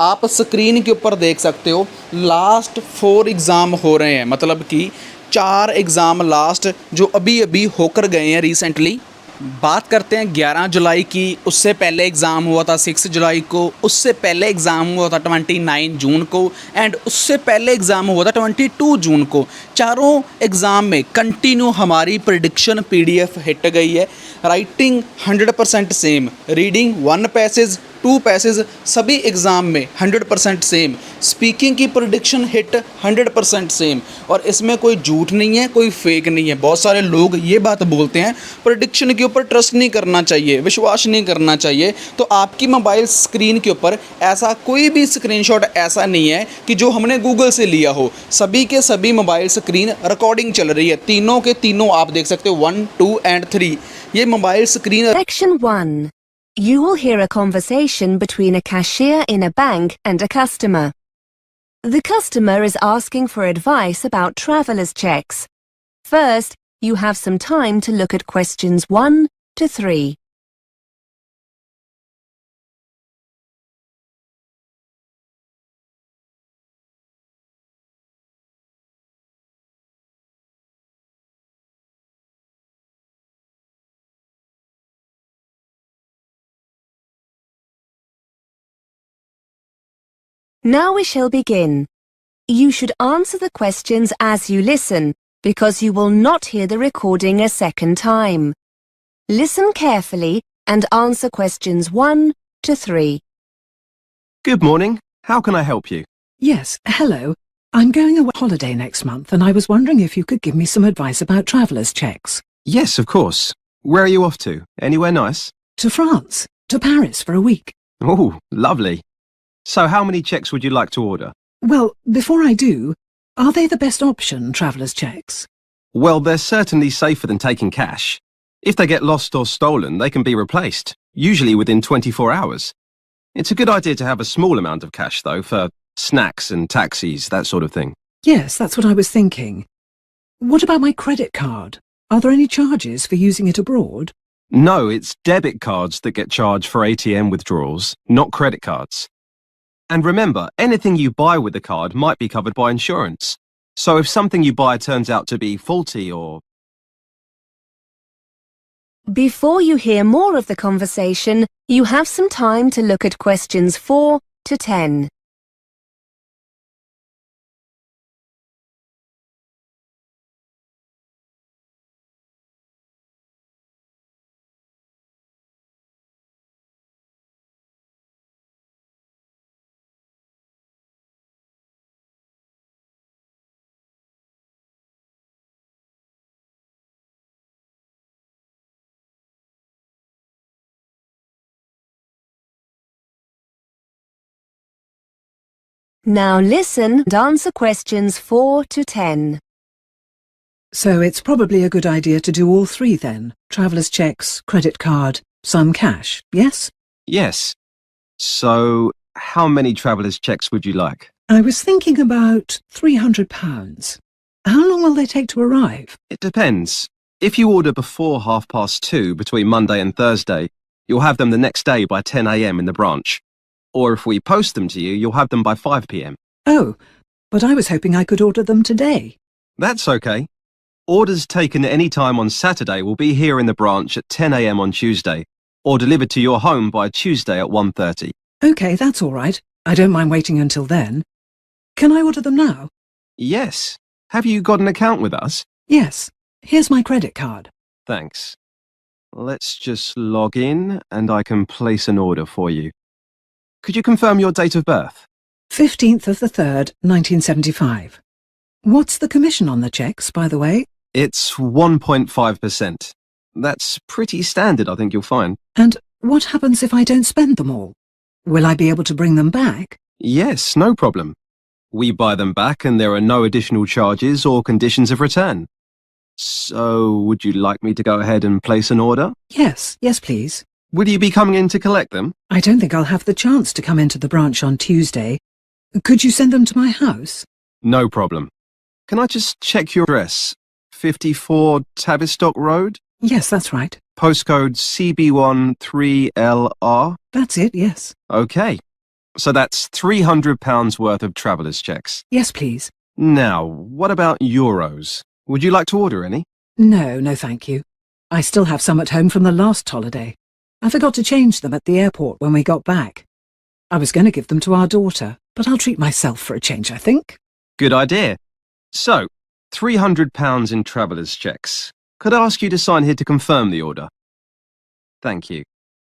आप स्क्रीन के ऊपर देख सकते हो लास्ट 4 एग्ज़ाम हो रहे हैं, मतलब कि 4 एग्ज़ाम लास्ट जो अभी अभी होकर गए हैं रिसेंटली। बात करते हैं 11 जुलाई की, उससे पहले एग्ज़ाम हुआ था 6 जुलाई को, उससे पहले एग्ज़ाम हुआ था 29 जून को, एंड उससे पहले एग्ज़ाम हुआ था 22 जून को। चारों एग्ज़ाम में कंटिन्यू हमारी प्रेडिक्शन PDF हिट गई है। Writing 100% same, reading 1 passage 2 passage सभी एग्ज़ाम में 100% सेम, स्पीकिंग की प्रेडिक्शन हिट 100% सेम। और इसमें कोई झूठ नहीं है, कोई फेक नहीं है। बहुत सारे लोग ये बात बोलते हैं प्रेडिक्शन के ऊपर ट्रस्ट नहीं करना चाहिए, विश्वास नहीं करना चाहिए। तो आपकी मोबाइल स्क्रीन के ऊपर ऐसा कोई भी स्क्रीनशॉट ऐसा नहीं है कि जो हमने गूगल से लिया हो। सभी के सभी मोबाइल स्क्रीन रिकॉर्डिंग चल रही है, तीनों के तीनों आप देख सकते हो 1, 2 एंड 3। ये mobile screen. Section 1. You will hear a conversation between a cashier in a bank and a customer. The customer is asking for advice about traveller's checks. First, you have some time to look at questions 1 to 3. Now we shall begin. You should answer the questions as you listen, because you will not hear the recording a second time. Listen carefully and answer questions 1 to 3. Good morning. How can I help you? Yes, hello. I'm going away on holiday next month and I was wondering if you could give me some advice about traveller's checks. Yes, of course. Where are you off to? Anywhere nice? To France, to Paris for a week. Oh, lovely. So how many checks would you like to order? Well, before I do, are they the best option, traveller's checks? Well, they're certainly safer than taking cash. If they get lost or stolen, they can be replaced, usually within 24 hours. It's a good idea to have a small amount of cash, though, for snacks and taxis, that sort of thing. Yes, that's what I was thinking. What about my credit card? Are there any charges for using it abroad? No, it's debit cards that get charged for ATM withdrawals, not credit cards. And remember, anything you buy with the card might be covered by insurance. So if something you buy turns out to be faulty or... Before you hear more of the conversation, you have some time to look at questions 4 to 10. Now listen and answer questions 4 to 10. So it's probably a good idea to do all 3 then. Traveller's checks, credit card, some cash, yes? Yes. So, how many traveller's checks would you like? I was thinking about £300. How long will they take to arrive? It depends. If you order before 2:30 between Monday and Thursday, you'll have them the next day by 10 a.m. in the branch. Or if we post them to you, you'll have them by 5 p.m. Oh, but I was hoping I could order them today. That's okay. Orders taken at any time on Saturday will be here in the branch at 10 a.m. on Tuesday, or delivered to your home by Tuesday at 1:30. OK, that's all right. I don't mind waiting until then. Can I order them now? Yes. Have you got an account with us? Yes. Here's my credit card. Thanks. Let's just log in and I can place an order for you. Could you confirm your date of birth? 15th of the 3rd, 1975. What's the commission on the checks, by the way? It's 1.5%. That's pretty standard, I think you'll find. And what happens if I don't spend them all? Will I be able to bring them back? Yes, no problem. We buy them back and there are no additional charges or conditions of return. So, would you like me to go ahead and place an order? Yes, please. Will you be coming in to collect them? I don't think I'll have the chance to come into the branch on Tuesday. Could you send them to my house? No problem. Can I just check your address? 54 Tavistock Road? Yes, that's right. Postcode CB1 3LR? That's it, yes. Okay. So that's £300 worth of travellers' checks. Yes, please. Now, what about euros? Would you like to order any? No, thank you. I still have some at home from the last holiday. I forgot to change them at the airport when we got back. I was going to give them to our daughter, but I'll treat myself for a change, I think. Good idea. So, £300 in travellers' checks. Could I ask you to sign here to confirm the order? Thank you.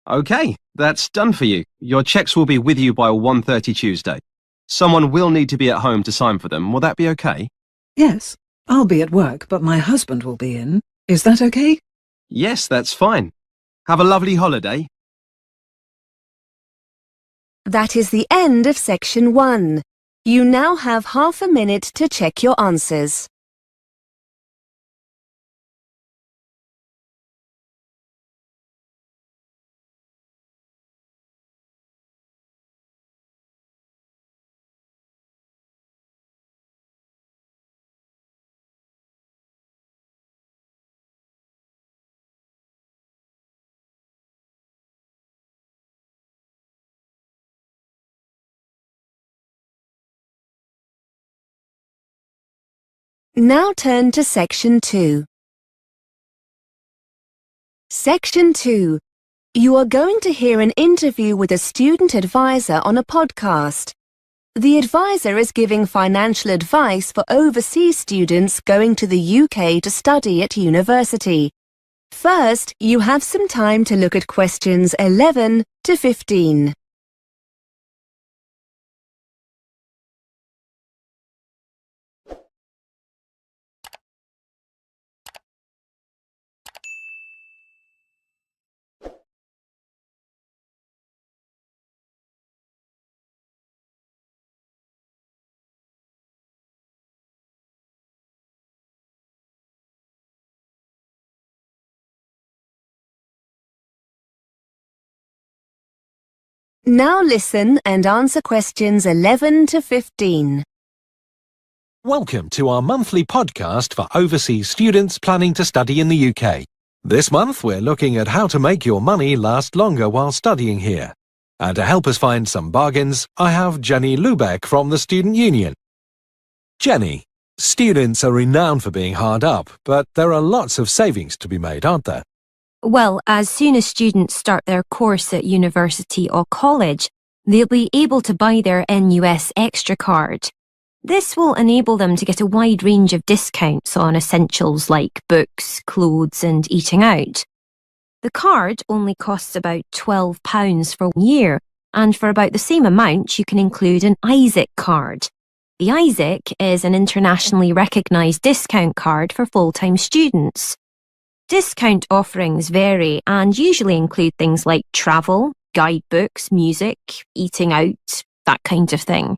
OK, that's done for you. Your checks will be with you by 1:30 Tuesday. Someone will need to be at home to sign for them. Will that be OK? Yes, I'll be at work, but my husband will be in. Is that okay? Yes, that's fine. Have a lovely holiday. That is the end of section 1. You now have half a minute to check your answers. Now turn to section 2. Section 2. You are going to hear an interview with a student advisor on a podcast. The advisor is giving financial advice for overseas students going to the UK to study at university. First, you have some time to look at questions 11 to 15. Now listen and answer questions 11 to 15. Welcome to our monthly podcast for overseas students planning to study in the UK. This month we're looking at how to make your money last longer while studying here. And to help us find some bargains, I have Jenny Lubeck from the Student Union. Jenny, students are renowned for being hard up, but there are lots of savings to be made, aren't there? Well, as soon as students start their course at university or college, they'll be able to buy their NUS Extra card. This will enable them to get a wide range of discounts on essentials like books, clothes and eating out. The card only costs about £12 for 1 year, and for about the same amount you can include an Isaac card. The Isaac is an internationally recognised discount card for full-time students. Discount offerings vary and usually include things like travel, guidebooks, music, eating out, that kind of thing.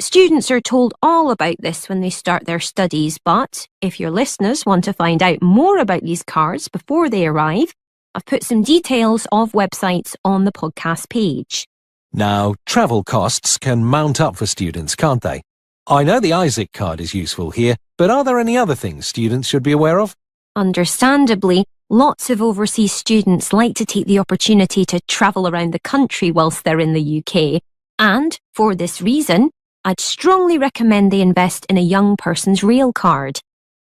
Students are told all about this when they start their studies, but if your listeners want to find out more about these cards before they arrive, I've put some details of websites on the podcast page. Now, travel costs can mount up for students, can't they? I know the Isaac card is useful here, but are there any other things students should be aware of? Understandably, lots of overseas students like to take the opportunity to travel around the country whilst they're in the UK, and for this reason, I'd strongly recommend they invest in a young person's rail card.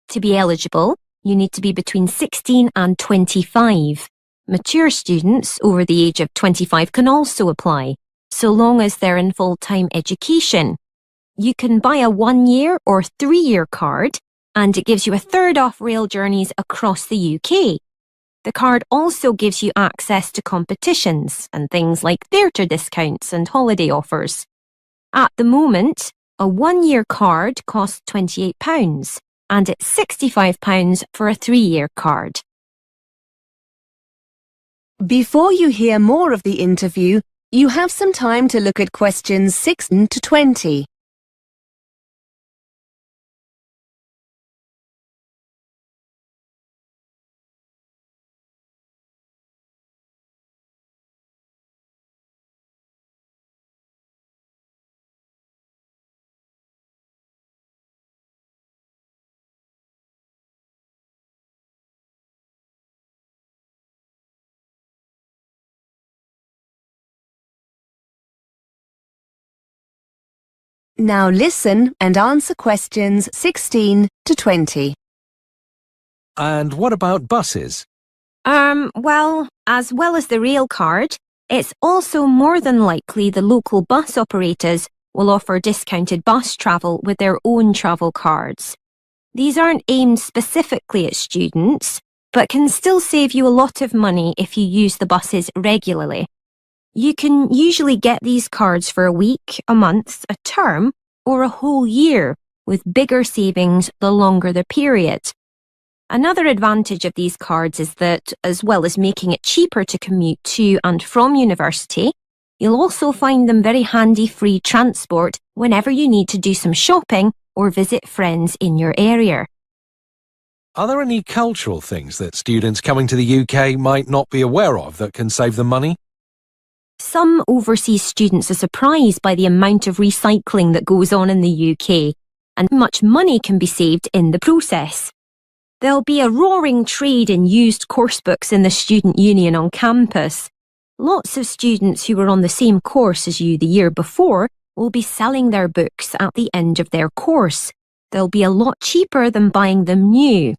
To be eligible, you need to be between 16 and 25. Mature students over the age of 25 can also apply, so long as they're in full-time education. You can buy a 1-year or 3-year card, and it gives you a third off rail journeys across the UK. The card also gives you access to competitions and things like theatre discounts and holiday offers. At the moment, a 1-year card costs £28, and it's £65 for a 3-year card. Before you hear more of the interview, you have some time to look at questions 6 to 20. Now listen and answer questions 16 to 20. And what about buses? Well, as well as the rail card, it's also more than likely the local bus operators will offer discounted bus travel with their own travel cards. These aren't aimed specifically at students, but can still save you a lot of money if you use the buses regularly. You can usually get these cards for a week, a month, a term, or a whole year, with bigger savings the longer the period. Another advantage of these cards is that, as well as making it cheaper to commute to and from university, you'll also find them very handy free transport whenever you need to do some shopping or visit friends in your area. Are there any cultural things that students coming to the UK might not be aware of that can save them money? Some overseas students are surprised by the amount of recycling that goes on in the UK, and much money can be saved in the process. There'll be a roaring trade in used course books in the student union on campus. Lots of students who were on the same course as you the year before will be selling their books at the end of their course. They'll be a lot cheaper than buying them new.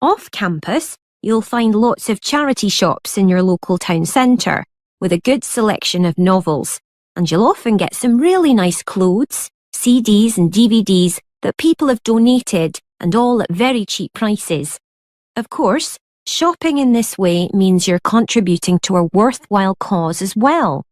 Off campus, you'll find lots of charity shops in your local town centre with a good selection of novels, and you'll often get some really nice clothes, CDs and DVDs that people have donated, and all at very cheap prices. Of course, shopping in this way means you're contributing to a worthwhile cause as well.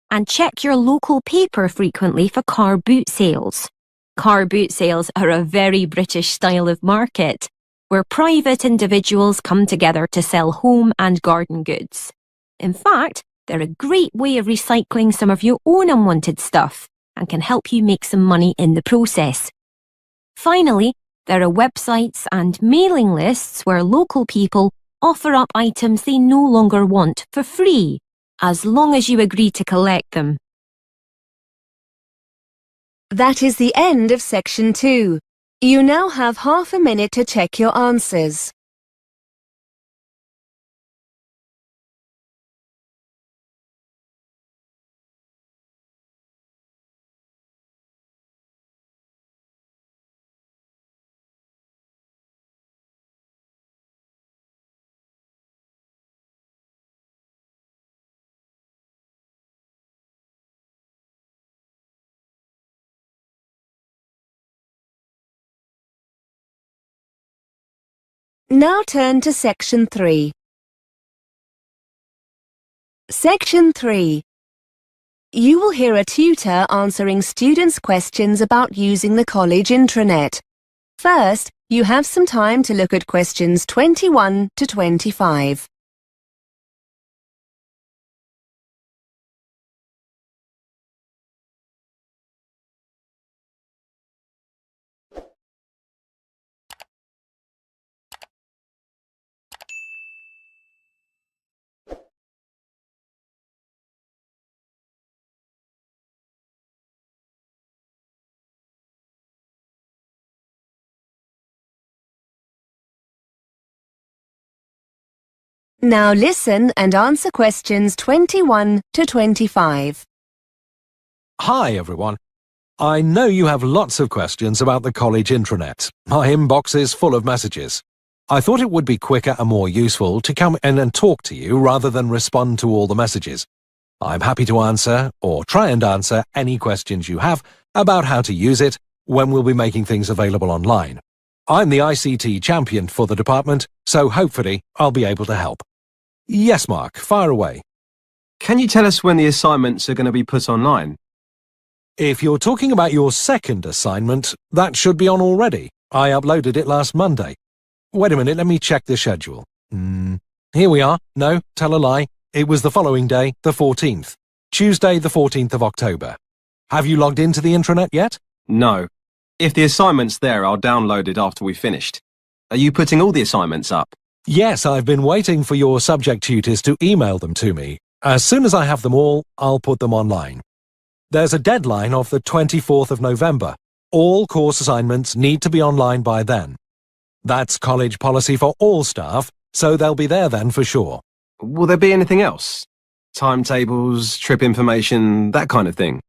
And check your local paper frequently for car boot sales. Car boot sales are a very British style of market, where private individuals come together to sell home and garden goods. In fact, they're a great way of recycling some of your own unwanted stuff and can help you make some money in the process. Finally, there are websites and mailing lists where local people offer up items they no longer want for free, as long as you agree to collect them. That is the end of section 2. You now have half a minute to check your answers. Now turn to section 3. Section 3. You will hear a tutor answering students' questions about using the college intranet. First, you have some time to look at questions 21 to 25. Now listen and answer questions 21 to 25. Hi everyone. I know you have lots of questions about the college intranet. My inbox is full of messages. I thought it would be quicker and more useful to come in and talk to you rather than respond to all the messages. I'm happy to answer, or try and answer, any questions you have about how to use it when we'll be making things available online. I'm the ICT champion for the department, so hopefully I'll be able to help. Yes, Mark, fire away. Can you tell us when the assignments are going to be put online? If you're talking about your second assignment, that should be on already. I uploaded it last Monday. Wait a minute, let me check the schedule. Here we are. No, tell a lie. It was the following day, the 14th. Tuesday, the 14th of October. Have you logged into the intranet yet? No. If the assignment's there, I'll download it after we've finished. Are you putting all the assignments up? Yes, I've been waiting for your subject tutors to email them to me. As soon as I have them all, I'll put them online. There's a deadline of the 24th of November. All course assignments need to be online by then. That's college policy for all staff, so they'll be there then for sure. Will there be anything else? Timetables, trip information, that kind of thing?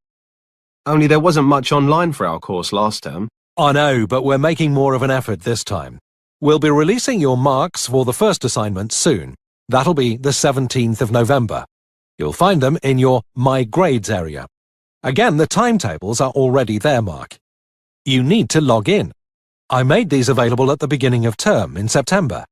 Only there wasn't much online for our course last term. I know, but we're making more of an effort this time. We'll be releasing your marks for the first assignment soon. That'll be the 17th of November. You'll find them in your My Grades area. Again, the timetables are already there, Mark. You need to log in. I made these available at the beginning of term in September.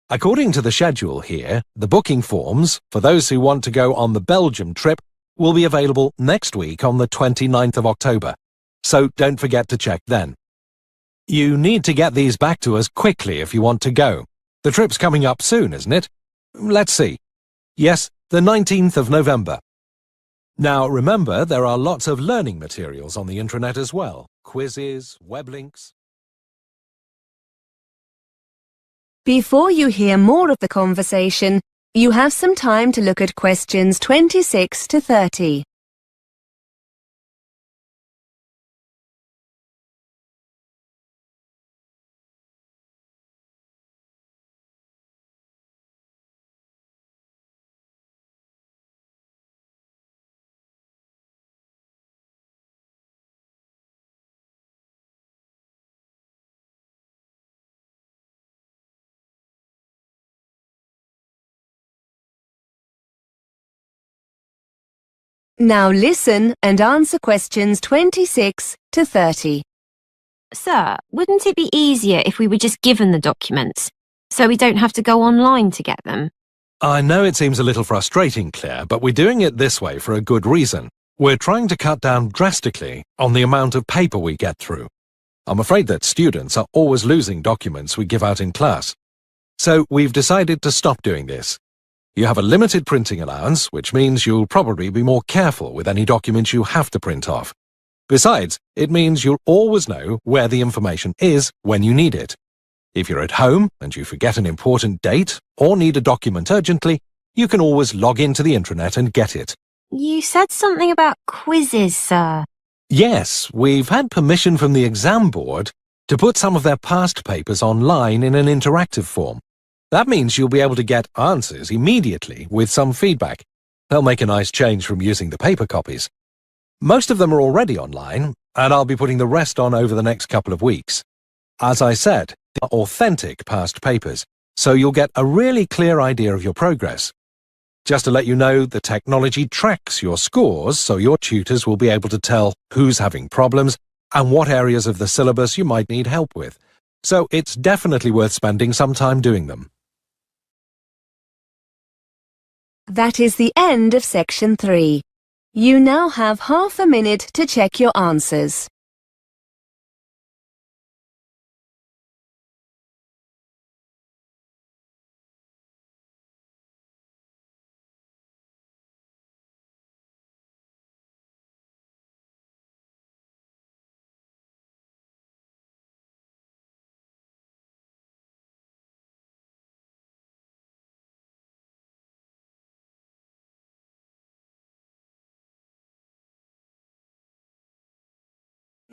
According to the schedule here, the booking forms, for those who want to go on the Belgium trip, will be available next week on the 29th of October, so don't forget to check then. You need to get these back to us quickly if you want to go. The trip's coming up soon, isn't it? Let's see. Yes, the 19th of November. Now remember, there are lots of learning materials on the intranet as well. Quizzes, web links. Before you hear more of the conversation, you have some time to look at questions 26 to 30. Now listen and answer questions 26 to 30. Sir, wouldn't it be easier if we were just given the documents, so we don't have to go online to get them? I know it seems a little frustrating, Claire, but we're doing it this way for a good reason. We're trying to cut down drastically on the amount of paper we get through. I'm afraid that students are always losing documents we give out in class. So we've decided to stop doing this. You have a limited printing allowance, which means you'll probably be more careful with any documents you have to print off. Besides, it means you'll always know where the information is when you need it. If you're at home and you forget an important date or need a document urgently, you can always log into the intranet and get it. You said something about quizzes, sir. Yes, we've had permission from the exam board to put some of their past papers online in an interactive form. That means you'll be able to get answers immediately with some feedback. They'll make a nice change from using the paper copies. Most of them are already online, and I'll be putting the rest on over the next couple of weeks. As I said, they're authentic past papers, so you'll get a really clear idea of your progress. Just to let you know, the technology tracks your scores, so your tutors will be able to tell who's having problems and what areas of the syllabus you might need help with. So it's definitely worth spending some time doing them. That is the end of section 3. You now have half a minute to check your answers.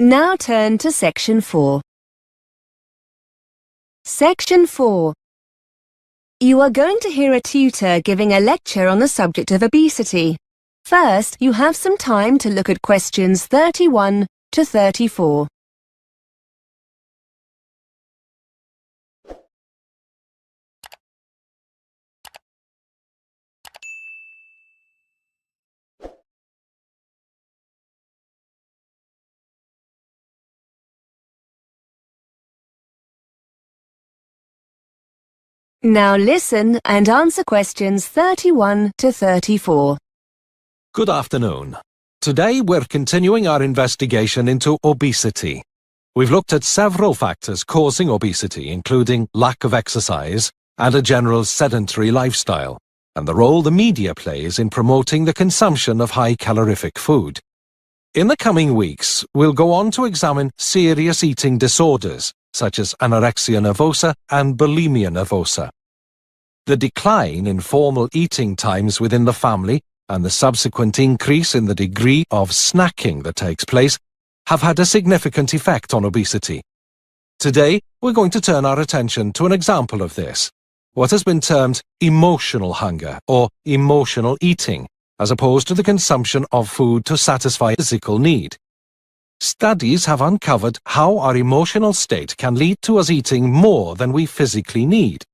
Now turn to section 4. Section 4. You are going to hear a tutor giving a lecture on the subject of obesity. First, you have some time to look at questions 31 to 34. Now listen and answer questions 31 to 34. Good afternoon. Today we're continuing our investigation into obesity. We've looked at several factors causing obesity, including lack of exercise and a general sedentary lifestyle, and the role the media plays in promoting the consumption of high-calorific food. In the coming weeks, we'll go on to examine serious eating disorders, such as anorexia nervosa and bulimia nervosa. The decline in formal eating times within the family and the subsequent increase in the degree of snacking that takes place have had a significant effect on obesity. Today, we're going to turn our attention to an example of this, what has been termed emotional hunger or emotional eating, as opposed to the consumption of food to satisfy physical need. studies have uncovered how our emotional state can lead to us eating more than we physically need.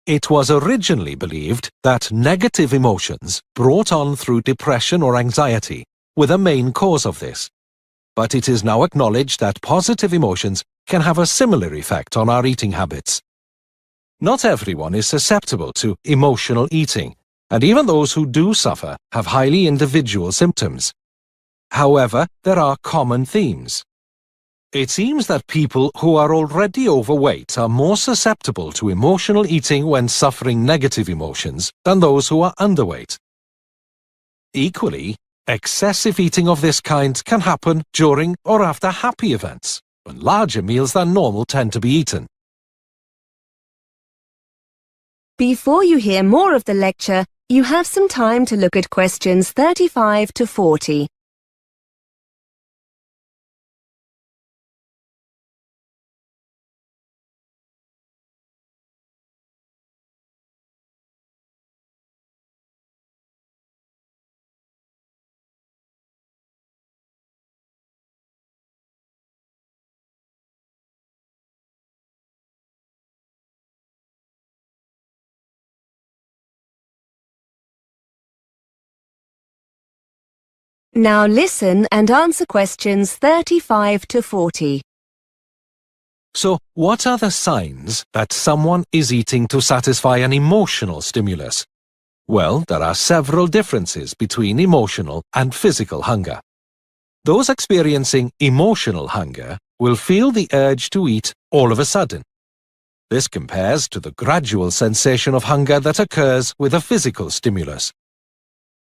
It was originally believed that negative emotions brought on through depression or anxiety were the main cause of this. But it is now acknowledged that positive emotions can have a similar effect on our eating habits. Not everyone is susceptible to emotional eating, and even those who do suffer have highly individual symptoms. However, there are common themes. It seems that people who are already overweight are more susceptible to emotional eating when suffering negative emotions than those who are underweight. Equally, excessive eating of this kind can happen during or after happy events, when larger meals than normal tend to be eaten. Before you hear more of the lecture, you have some time to look at questions 35 to 40. Now listen and answer questions 35 to 40. So, what are the signs that someone is eating to satisfy an emotional stimulus? Well, there are several differences between emotional and physical hunger. Those experiencing emotional hunger will feel the urge to eat all of a sudden. This compares to the gradual sensation of hunger that occurs with a physical stimulus.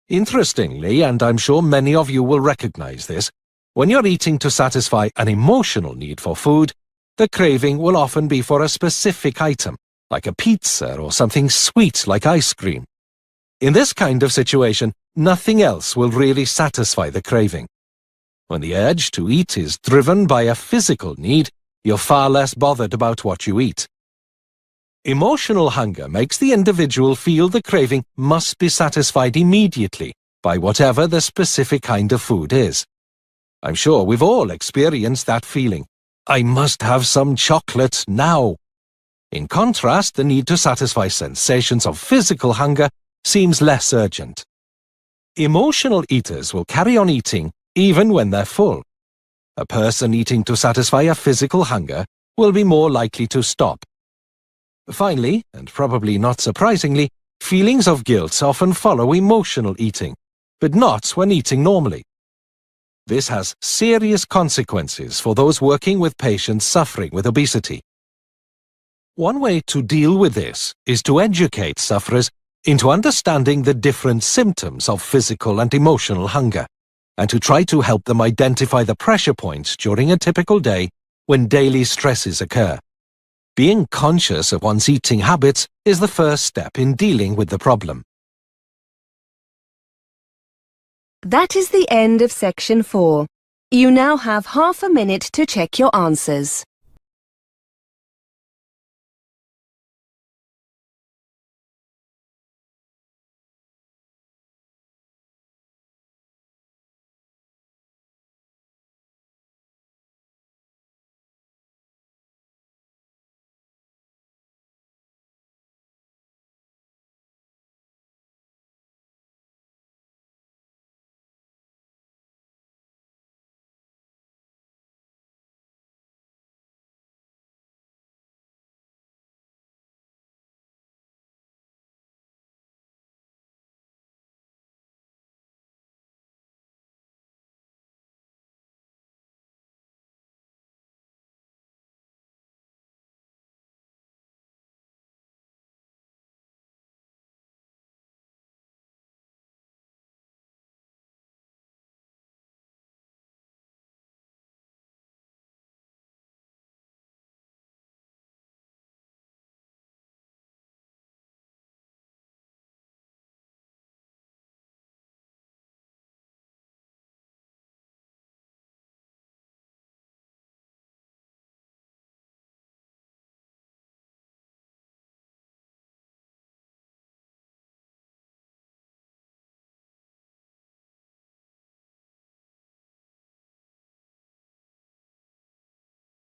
Interestingly, and I'm sure many of you will recognize this, when you're eating to satisfy an emotional need for food, the craving will often be for a specific item, like a pizza or something sweet like ice cream. In this kind of situation, nothing else will really satisfy the craving. When the urge to eat is driven by a physical need, you're far less bothered about what you eat. Emotional hunger makes the individual feel the craving must be satisfied immediately by whatever the specific kind of food is. I'm sure we've all experienced that feeling. I must have some chocolate now. In contrast, the need to satisfy sensations of physical hunger seems less urgent. Emotional eaters will carry on eating even when they're full. A person eating to satisfy a physical hunger will be more likely to stop. Finally, and probably not surprisingly, feelings of guilt often follow emotional eating, but not when eating normally. This has serious consequences for those working with patients suffering with obesity. One way to deal with this is to educate sufferers into understanding the different symptoms of physical and emotional hunger, and to try to help them identify the pressure points during a typical day when daily stresses occur. Being conscious of one's eating habits is the first step in dealing with the problem. That is the end of section 4. You now have half a minute to check your answers.